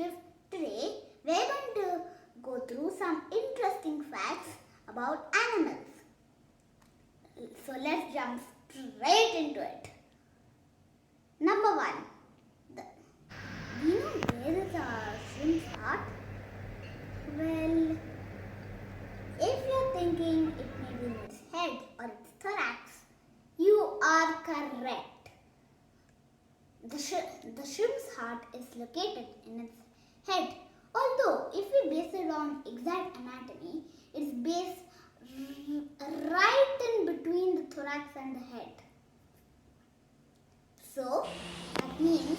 RishiShiv. Today we are going to go through some interesting facts about animals. So let's jump straight into it. Number 1. Do you know where is a shrimp's heart? Well, if you're thinking it may be in its head or its thorax, you are correct. The shrimp's heart is located in its head. Although, if we base it on exact anatomy, it's based right in between the thorax and the head. So, that means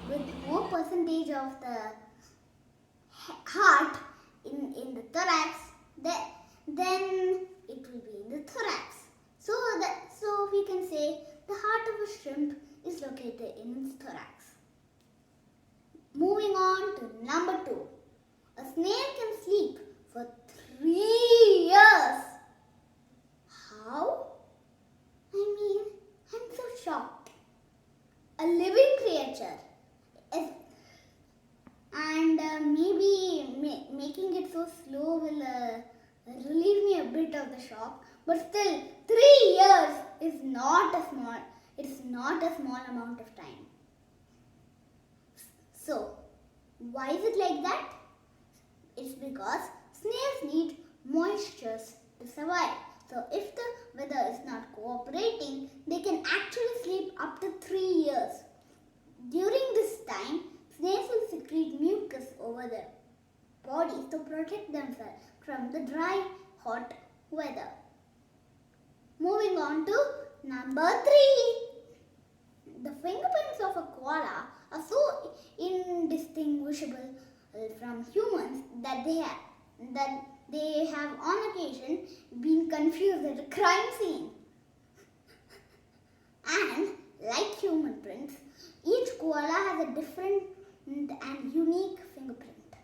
with more percentage of the heart in the thorax, then it will be in the thorax. So we can say the heart of a shrimp is located in its thorax. Moving on to number 2. A snail can sleep for 3 years. How? I'm so shocked. A living creature and maybe making it so slow will relieve me a bit of the shock. But still, 3 years is not a small amount of time. So, why is it like that? It's because snails need moisture to survive. So, if the weather is not cooperating, they can actually sleep up to 3 years. During this time, snails will secrete mucus over their bodies to protect themselves from the dry, hot weather. Moving on to number 3. The fingerprints of a koala are so indistinguishable from humans that they have on occasion been confused at a crime scene. And like human prints, each koala has a different and unique fingerprint.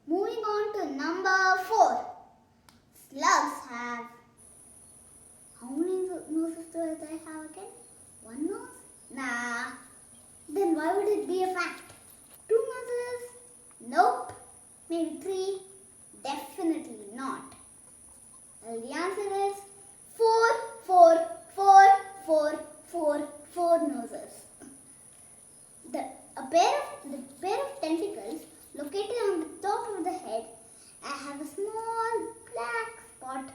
Moving on to number 4. Slugs have... How many noses do they have again? 1 nose? Nah. Then why would it be a fact? 2 noses? Nope. Maybe 3? Definitely not. Well, the answer is 4 noses. The pair of tentacles located on the top of the head have a small black spot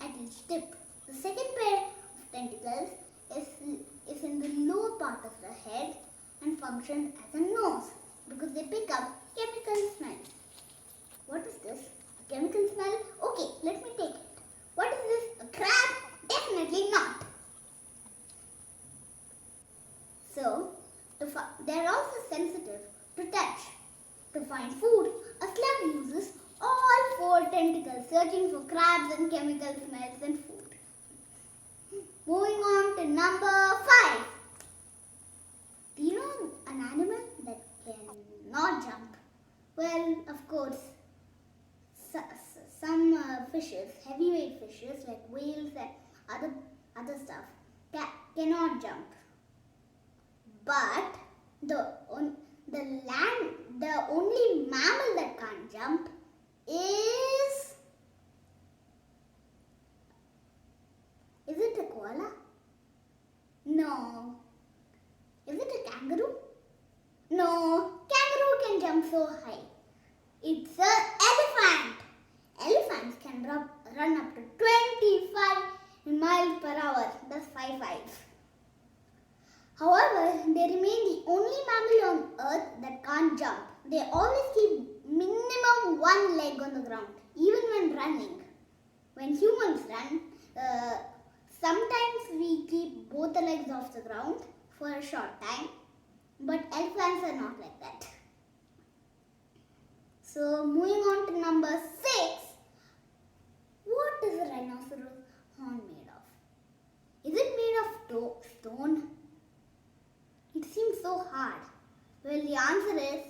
at each tip. The second pair of tentacles is in the lower part of the head and functions as a nose because they pick up chemical smell. What is this? A chemical smell? Okay, let me take it. What is this? A crab? Definitely not. So, they are also sensitive to touch. To find food, a slug uses all 4 tentacles searching for crabs and chemical smells and food. Moving on to number 5. Do you know an animal that cannot jump? Well, of course, some fishes, heavyweight fishes like whales and other stuff cannot jump. But the only mammal that can't jump is it a koala? No. Is it a kangaroo? No. Kangaroo can jump so high. It's an elephant. Elephants can run up to 25 miles per hour. That's 5 miles. However, they remain the only mammal on earth that can't jump. They always keep minimum 1 leg on the ground, even when running. When humans run, sometimes we keep both the legs off the ground for a short time, but elephants are not like that. So, moving on to number 6. What is a rhinoceros horn made of? Is it made of stone? It seems so hard. Well, the answer is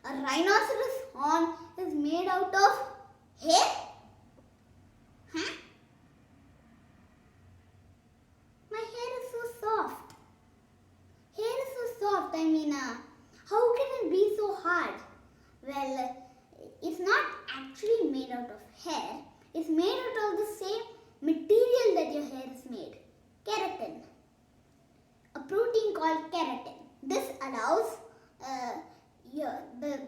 a rhinoceros horn is made out of hair. Huh? My hair is so soft. Hair is so soft how can it be so hard? Well, it's not actually made out of hair. It's made out of the same material that your hair is made. Keratin. A protein called keratin. This allows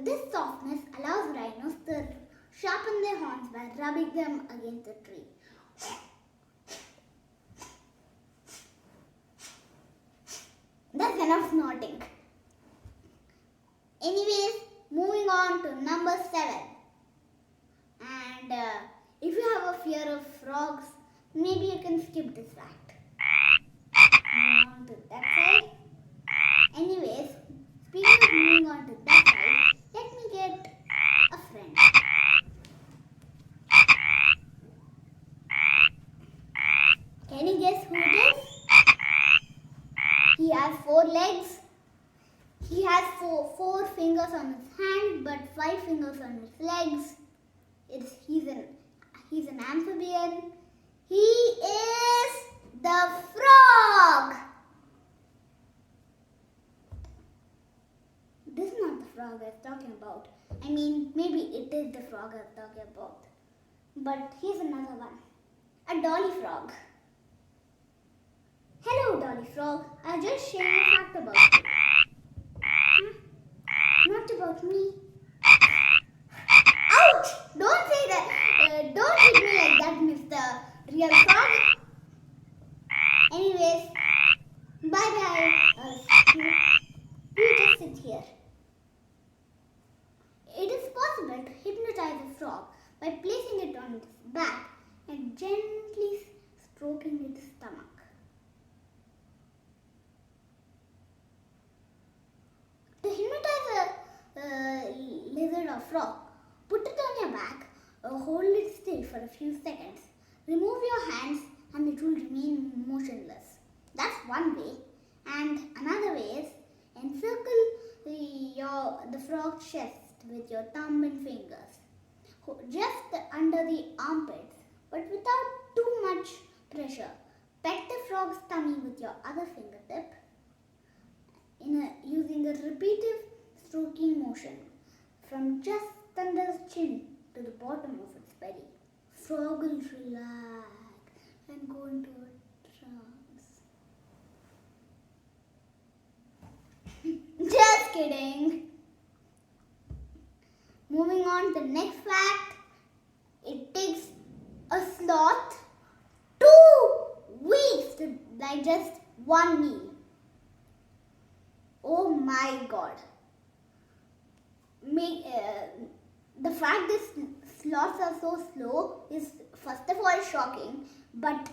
this softness allows rhinos to sharpen their horns by rubbing them against a tree. That's enough snorting. Anyways, moving on to number 7. And if you have a fear of frogs, maybe you can skip this fact. Moving on to that side. Anyways, speaking of moving on to that side, let me get a friend. Can you guess who it is? He has 4 legs. He has four fingers on his hand, but 5 fingers on his legs. He's an amphibian. He is the frog. This is not the frog I was talking about. Maybe it is the frog I was talking about. But here's another one. A dolly frog. Hello, dolly frog. I just shared a fact about you. Huh? Not about me. Ouch! Don't say that. Don't hit me like that, Mr. Real Frog. Anyways, bye-bye. You just sit here. It is possible to hypnotize a frog by placing it on its back and gently stroking its stomach. To hypnotize a lizard or frog, put it on your back or hold it still for a few seconds. Remove your hands and it will remain motionless. That's one way. And another way is encircle the frog's chest with your thumb and fingers. Just under the armpits, but without too much pressure. Pet the frog's tummy with your other fingertip using a repetitive stroking motion from just under its chin to the bottom of its belly. Frog will relax and go into a trance. Just kidding. Moving on to the next fact. It takes a sloth 2 weeks to digest one meal. Oh my god. The fact that sloths are so slow is first of all shocking, but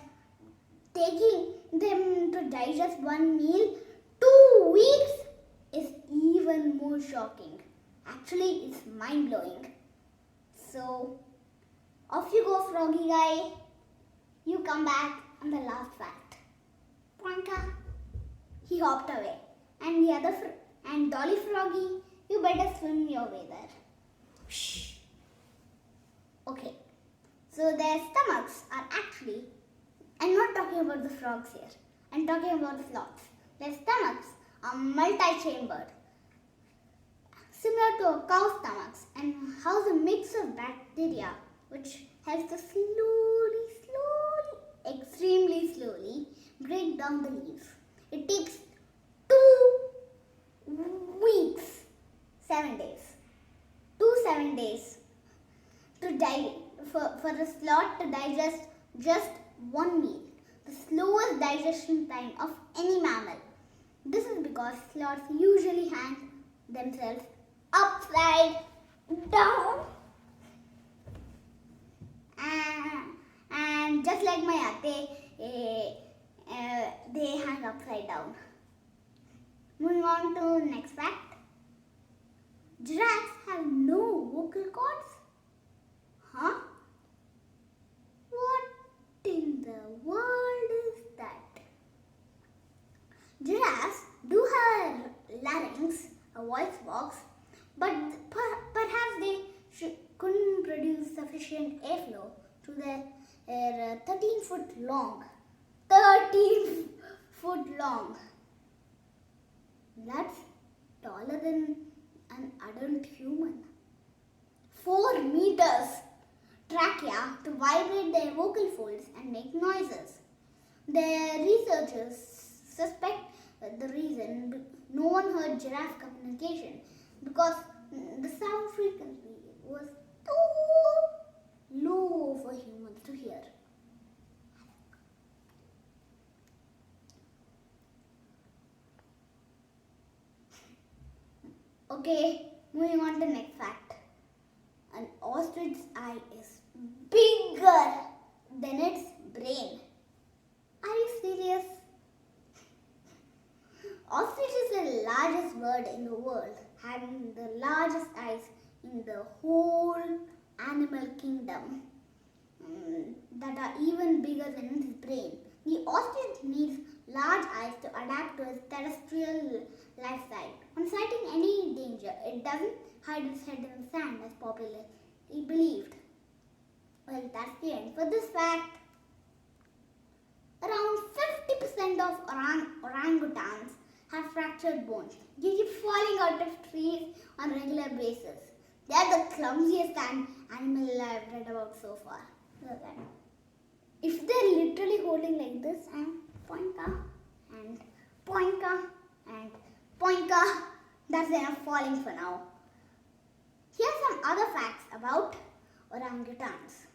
taking them to digest one meal 2 weeks is even more shocking. Actually, it's mind-blowing. So, off you go, froggy guy. You come back on the last fact. Poinka. He hopped away. And Dolly Froggy, you better swim your way there. Shh. Okay. So their stomachs are actually, I'm not talking about the frogs here. I'm talking about the sloths. Their stomachs are multi-chambered, similar to a cow's stomachs, and house a mix of bacteria which helps to extremely slowly break down the leaves. It takes 2 weeks, 7 days, 7 days for a sloth to digest just one meal, the slowest digestion time of any mammal. This is because sloths usually hang themselves upside down, and just like my ate, they hang upside down. Moving on to next fact. Giraffes have no vocal cords? Huh? What in the world is that? Giraffes do have larynx, a voice box, but perhaps they couldn't produce sufficient airflow to their 13-foot long. 13-foot long. That's taller than an adult human. 4 meters trachea to vibrate their vocal folds and make noises. The researchers suspect the reason no one heard giraffe communication because the sound frequency was too low for humans to hear. Okay, moving on to the next fact. An ostrich's eye is bigger than its brain. Are you serious? Ostrich is the largest bird in the world, having the largest eyes in the whole animal kingdom that are even bigger than its brain. The ostrich needs large eyes to adapt to its terrestrial lifestyle. On sighting any danger, it doesn't hide its head in the sand as popularly believed. Well, that's the end for this fact. Around 50% of orangutans have fractured bones. They keep falling out of trees on a regular basis. They are the clumsiest animal I've read about so far. Look at that. If they're literally holding like this and poinka and poinka and poinka, that's enough falling for now. Here are some other facts about orangutans.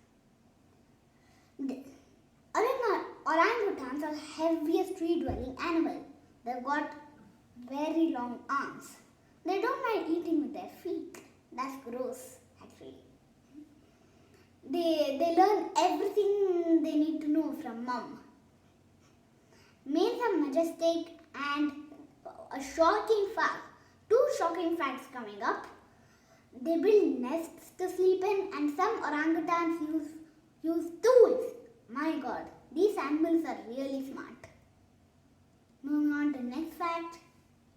Orangutans are the heaviest tree-dwelling animal. They've got very long arms. They don't mind eating with their feet. That's gross, actually. They learn everything they need to know from mom. Males are majestic and a shocking fact. 2 shocking facts coming up. They build nests to sleep in and some orangutans use tools. My God, these animals are really smart. Moving on to the next fact.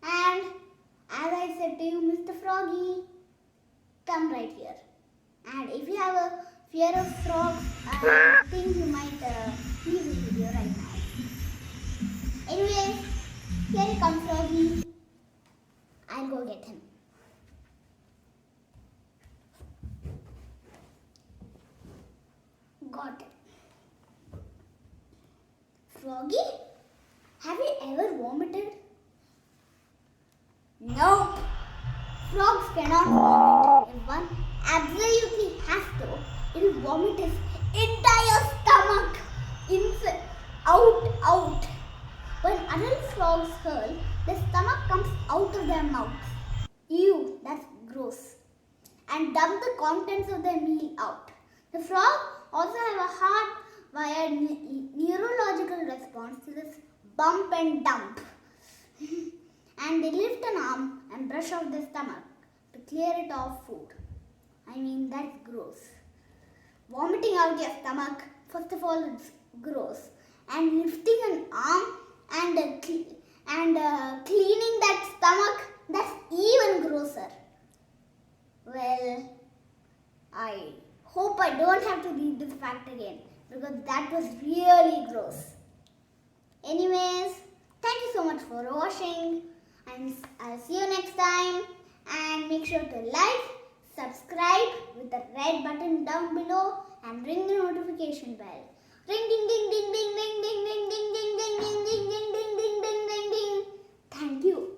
And as I said to you, Mr. Froggy, come right here. And if you have a fear of frogs, I think you might leave this video right now. Anyways, here he comes, Froggy. I'll go get him. Got it. Froggy, have you ever vomited? No. Frogs cannot vomit. If one absolutely has to, it will vomit his entire stomach out. When adult frogs hurl, the stomach comes out of their mouths. Ew, that's gross. And dump the contents of their meal out. The frog also have a heart-wired neurological response to this bump and dump. And they lift an arm and brush off their stomach to clear it of food. I mean, that's gross. Vomiting out your stomach, first of all, it's gross. And lifting an arm and cleaning that stomach, that's even grosser. Well, I hope I don't have to read this fact again because that was really gross. Anyways, thank you so much for watching and I'll see you next time. And make sure to like, subscribe with the red button down below and ring the notification bell. Ring ding ding ding ding ding ding ding ding ding ding ding ding ding ding ding ding ding. Thank you.